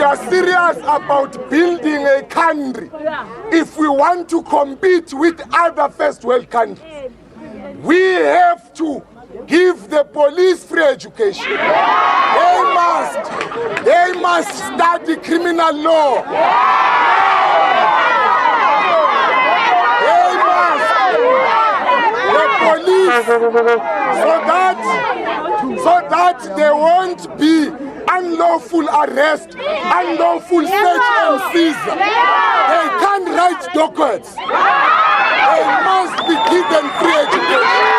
are serious about building a country, if we want to compete with other first world countries, we have to give the police free education. They must study criminal law. They must. The police, so that there won't be unlawful arrest, unlawful search and seizure. They can't write documents. They must be given free education.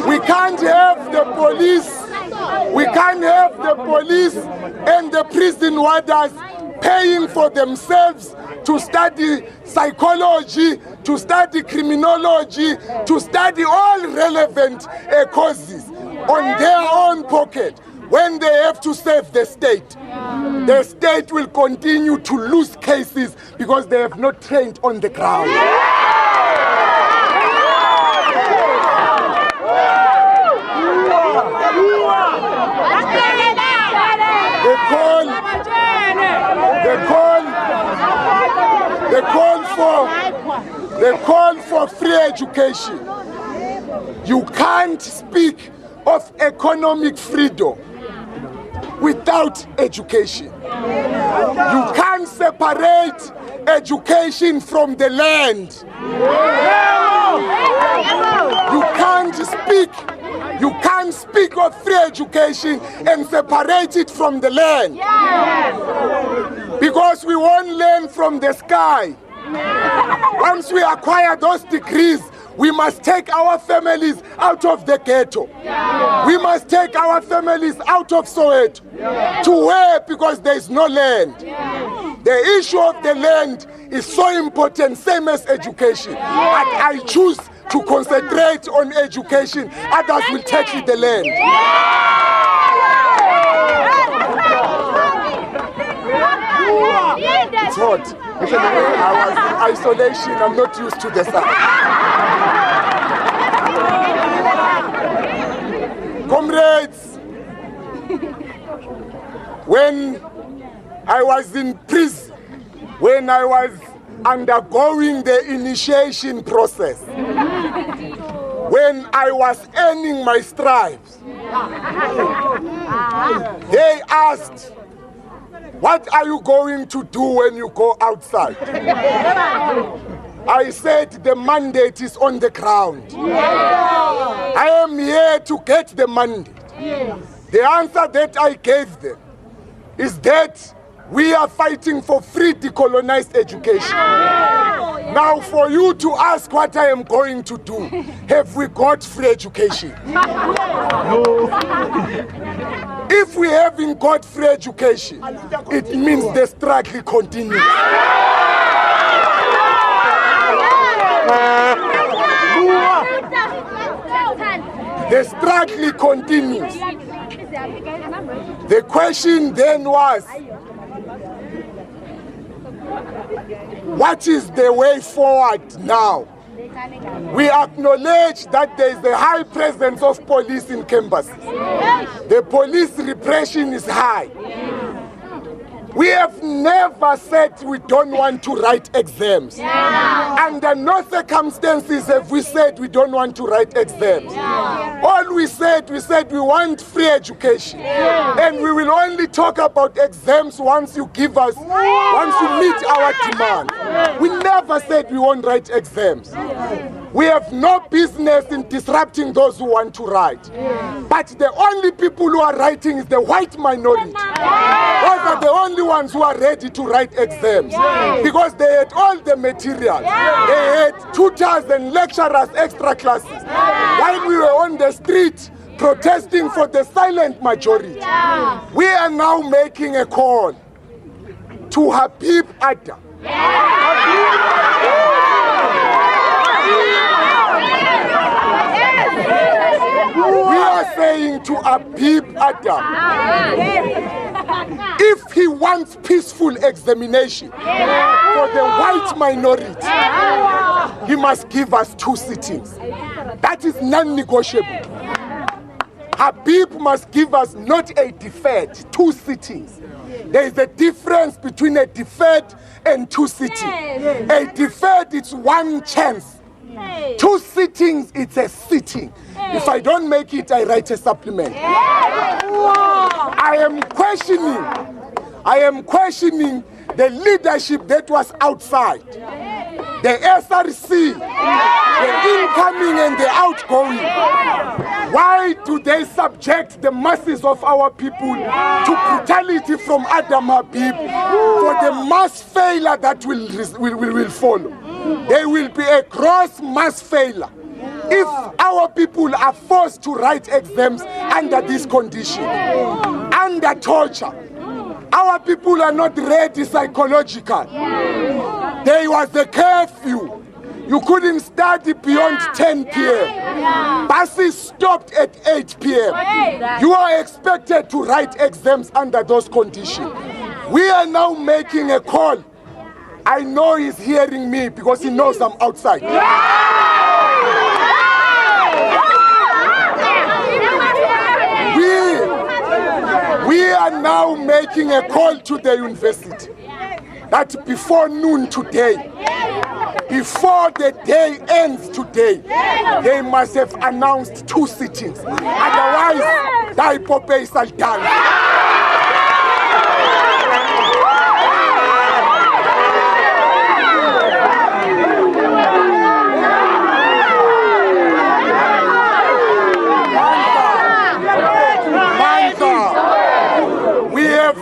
We can't have the police. We can't have the police and the prison warders paying for themselves to study psychology, to study criminology, to study all relevant courses on their own pocket when they have to save the state. The state will continue to lose cases because they have not trained on the ground. The call for free education. You can't speak of economic freedom without education. You can't separate education from the land. You can't speak of free education and separate it from the land. Because we won't learn from the sky. Once we acquire those degrees, we must take our families out of the ghetto. We must take our families out of Soweto. To where? Because there is no land. The issue of the land is so important, same as education. But I choose to concentrate on education. Others will take the land. It's hot. I was in isolation. I'm not used to the sun. Comrades, when I was in prison, when I was undergoing the initiation process, when I was earning my stripes, they asked, "What are you going to do when you go outside?" I said, "The mandate is on the ground. I am here to get the mandate." The answer that I gave them is that we are fighting for free decolonized education. Now for you to ask what I am going to do, have we got free education? If we haven't got free education, it means the struggle continues. The struggle continues. The question then was, what is the way forward now? We acknowledge that there is a high presence of police in campuses. The police repression is high. We have never said we don't want to write exams. Under no circumstances have we said we don't want to write exams. All we said we want free education. And we will only talk about exams once you meet our demand. We never said we won't write exams. We have no business in disrupting those who want to write. But the only people who are writing is the white minority. Those are the only ones who are ready to write exams. Because they had all the material. They had tutors and lecturers, extra classes. While we were on the street protesting for the silent majority, we are now making a call to Habib Adam. We are saying to Abib Adam, if he wants peaceful examination for the white minority, he must give us 2 sittings. That is non-negotiable. Habib must give us not a deferred, 2 sittings. There is a difference between a deferred and 2 sittings. A deferred, it's 1 chance. 2 sittings, it's a sitting. If I don't make it, I write a supplement. I am questioning the leadership that was outside. The SRC, the incoming and the outgoing. Why do they subject the masses of our people to brutality from Adam Habib for the mass failure that will follow? There will be a gross mass failure if our people are forced to write exams under this condition, under torture. Our people are not ready psychologically. There was a curfew. You couldn't study beyond 10 p.m. Buses stopped at 8 p.m. You are expected to write exams under those conditions. We are now making a call. I know he's hearing me because he knows I'm outside. We are now making a call to the university that before noon today, before the day ends today, they must have announced 2 sittings. Otherwise, die Popeye Sultan.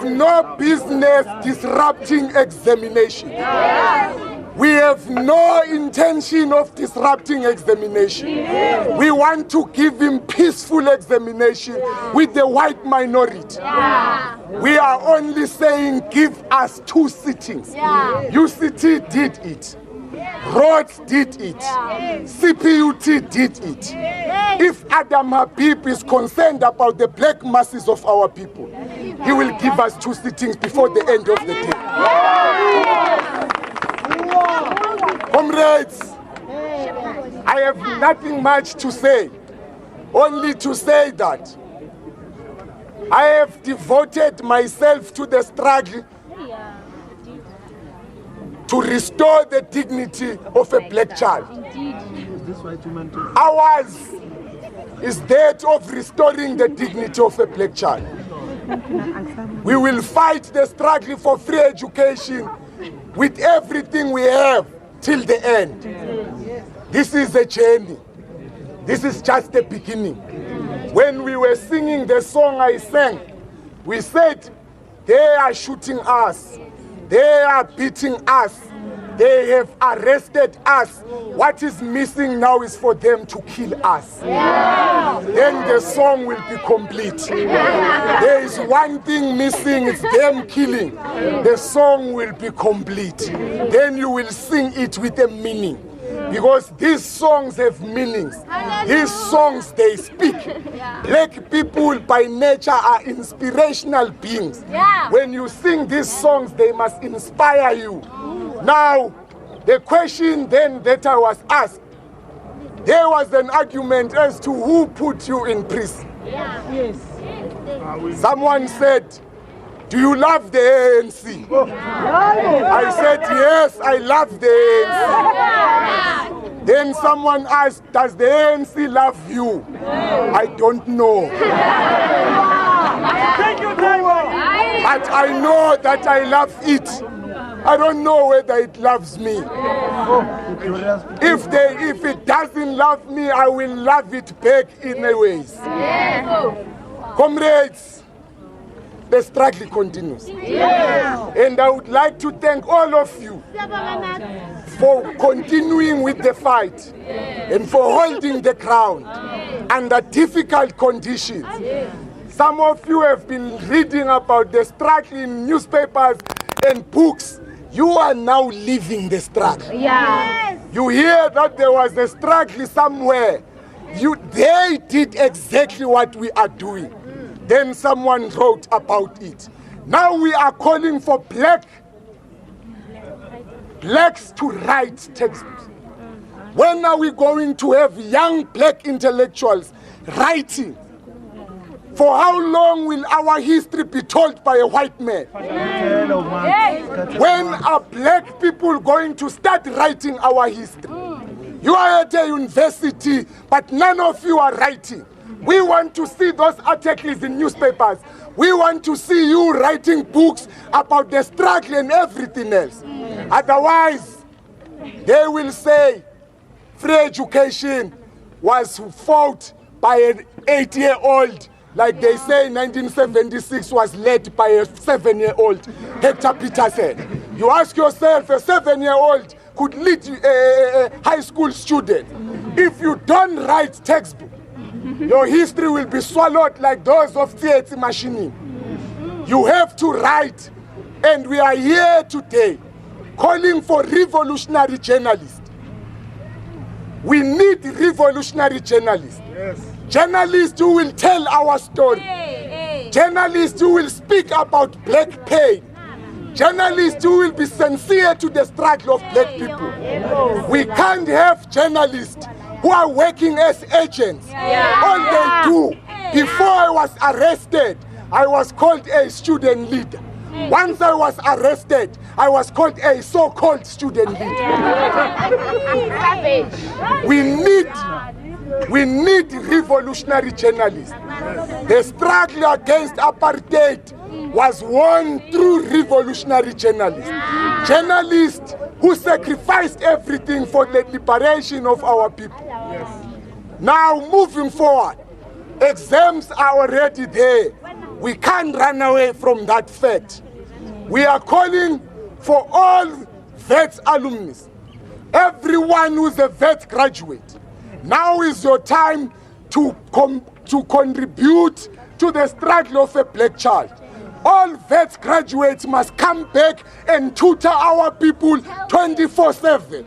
No business disrupting examination. We have no intention of disrupting examination. We want to give him peaceful examination with the white minority. We are only saying give us 2 sittings. UCT did it. Rhodes did it. CPUT did it. If Adam Habib is concerned about the black masses of our people, he will give us 2 sittings before the end of the day. Comrades, I have nothing much to say, only to say that I have devoted myself to the struggle to restore the dignity of a black child. Ours is that of restoring the dignity of a black child. We will fight the struggle for free education with everything we have till the end. This is a journey. This is just the beginning. When we were singing the song I sang, we said, they are shooting us. They are beating us. They have arrested us. What is missing now is for them to kill us. Then the song will be complete. There is one thing missing, it's them killing. The song will be complete. Then you will sing it with a meaning. Because these songs have meanings. These songs, they speak. Black people by nature are inspirational beings. When you sing these songs, they must inspire you. Now, the question then that I was asked, there was an argument as to who put you in prison. Someone said, do you love the ANC? I said, yes, I love the ANC. Then someone asked, does the ANC love you? I don't know. But I know that I love it. I don't know whether it loves me. If it doesn't love me, I will love it back in a ways. Comrades, the struggle continues. And I would like to thank all of you for continuing with the fight and for holding the ground under difficult conditions. Some of you have been reading about the struggle in newspapers and books. You are now living the struggle. You hear that there was a struggle somewhere They did exactly what we are doing. Then someone wrote about it. Now we are calling for blacks to write textbooks. When are we going to have young black intellectuals writing? For how long will our history be told by a white man? When are black people going to start writing our history? You are at a university, but none of you are writing. We want to see those articles in newspapers. We want to see you writing books about the struggle and everything else. Otherwise, they will say free education was fought by an 8-year-old, like they say 1976 was led by a 7-year-old, Hector Peterson. You ask yourself, a 7-year-old could lead a high school student. If you don't write textbook, your history will be swallowed like those of theatre machining. You have to write, and we are here today calling for revolutionary journalists. We need revolutionary journalists. Yes. Journalists who will tell our story. Journalists who will speak about black pain. Journalists who will be sincere to the struggle of black people. We can't have journalists who are working as agents. All they do. Before I was arrested, I was called a student leader. Once I was arrested, I was called a so-called student leader. We need revolutionary journalists. The struggle against apartheid was won through revolutionary journalists. Journalists who sacrificed everything for the liberation of our people. Now, moving forward, exams are already there. We can't run away from that fact. We are calling for all VET alumnus, everyone who's a VET graduate. Now is your time to contribute to the struggle of a black child. All VET graduates must come back and tutor our people 24/7.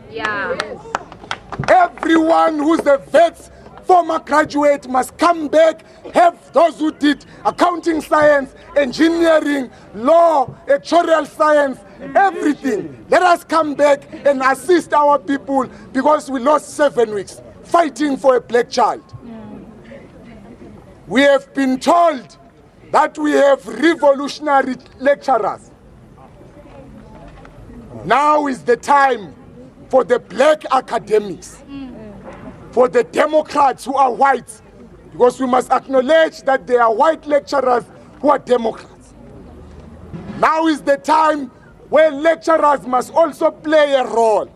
Everyone who's a VET former graduate must come back, have those who did accounting science, engineering, law, actuarial science, everything. Let us come back and assist our people, because we lost 7 weeks fighting for a black child. We have been told that we have revolutionary lecturers. Now is the time for the black academics, for the Democrats who are white, because we must acknowledge that there are white lecturers who are Democrats. Now is the time where lecturers must also play a role.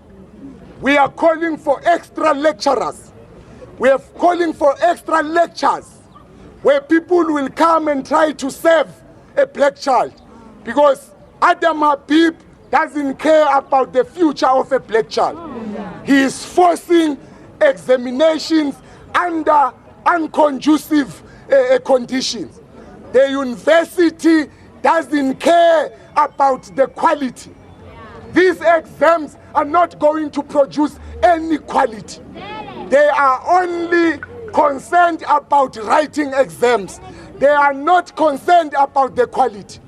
We are calling for extra lecturers. We are calling for extra lectures where people will come and try to save a black child, because Adam Habib doesn't care about the future of a black child. He is forcing examinations under unconducive conditions. The university doesn't care about the quality. These exams are not going to produce any quality. They are only concerned about writing exams. They are not concerned about the quality.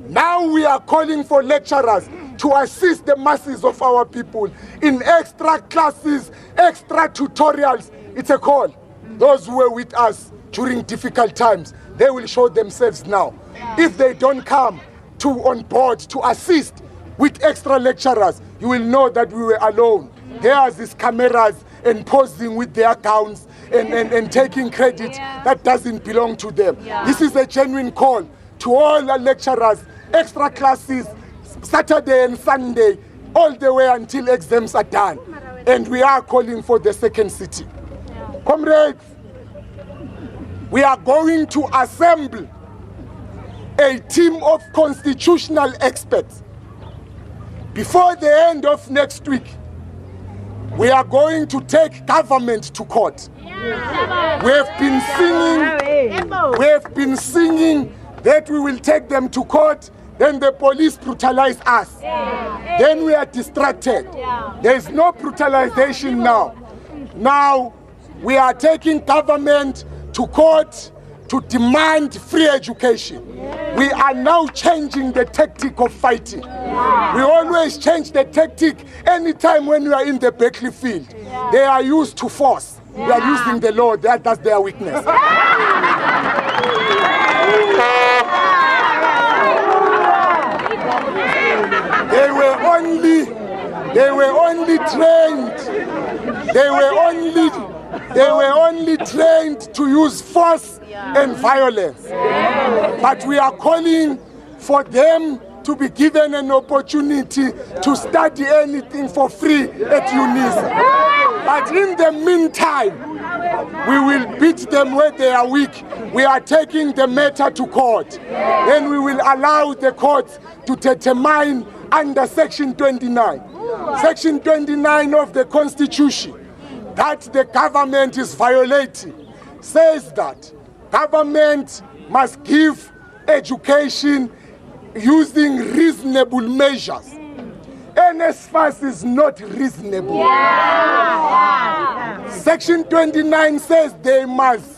Now we are calling for lecturers to assist the masses of our people in extra classes, extra tutorials. It's a call. Those who were with us during difficult times, they will show themselves now. If they don't come on board to assist with extra lecturers, you will know that we were alone. There are these cameras and posing with their gowns and taking credit that doesn't belong to them. This is a genuine call to all the lecturers, extra classes, Saturday and Sunday, all the way until exams are done. And we are calling for the second city. Comrades, we are going to assemble a team of constitutional experts. Before the end of next week, we are going to take government to court. We have been singing that we will take them to court. Then the police brutalize us. Then we are distracted. There is no brutalization now. Now we are taking government to court to demand free education. We are now changing the tactic of fighting. We always change the tactic anytime when we are in the battlefield. They are used to force. We are using the law. That's their weakness. They were only trained to use force and violence. But we are calling for them to be given an opportunity to study anything for free at UNISA. But in the meantime, we will beat them where they are weak. We are taking the matter to court. Then we will allow the courts to determine under Section 29. Section 29 of the Constitution that the government is violating says that government must give education using reasonable measures. NSFAS is not reasonable. Section 29 says they must